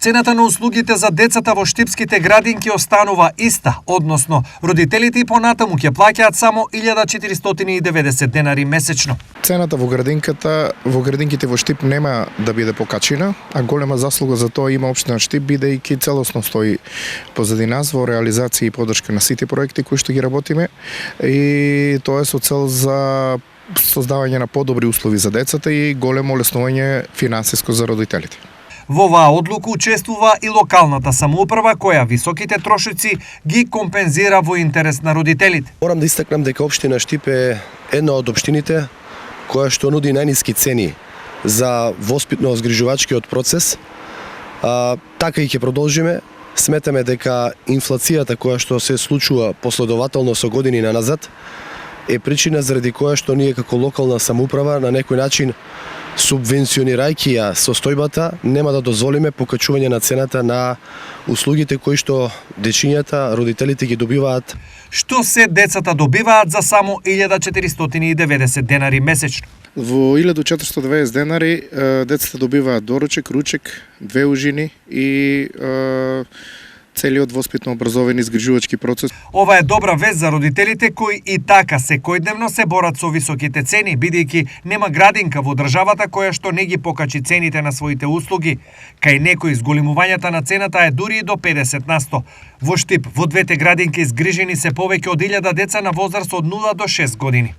Цената на услугите за децата во штипските градинки останува иста, односно родителите и понатаму ќе плаќаат само 1490 денари месечно. Цената во градинките во Штип нема да биде покачена, а голема заслуга за тоа има општина Штип, бидејќи целосно стои позади нас во реализација и поддршка на сите проекти кои што ги работиме, и тоа е со цел за создавање на подобри услови за децата и големо олеснување финансиско за родителите. Во оваа одлука учествува и локалната самоуправа која високите трошоци ги компензира во интерес на родителите. Морам да истакнам дека општина Штип е една од општините која што нуди најниски цени за воспитно-згрижувачкиот процес. Така и ќе продолжиме. Сметаме дека инфлацијата која што се случува последователно со години наназад е причина заради која што ние како локална самоуправа на некој начин, субвенционирајќи ја состојбата, нема да дозволиме покачување на цената на услугите кои што дечињата, родителите ги добиваат. Што се децата добиваат за само 1490 денари месечно? Во 1490 денари децата добиваат доручек, ручек, 2 ужини и целиот воспитно-образовен изгрижувачки процес. Ова е добра вест за родителите кои и така секојдневно се борат со високите цени, бидејќи нема градинка во државата која што не ги покачи цените на своите услуги. Кај некои зголемувањата на цената е дури и до 50%. Во Штип, во двете градинки згрижени се повеќе од 1000 деца на возраст од 0 до 6 години.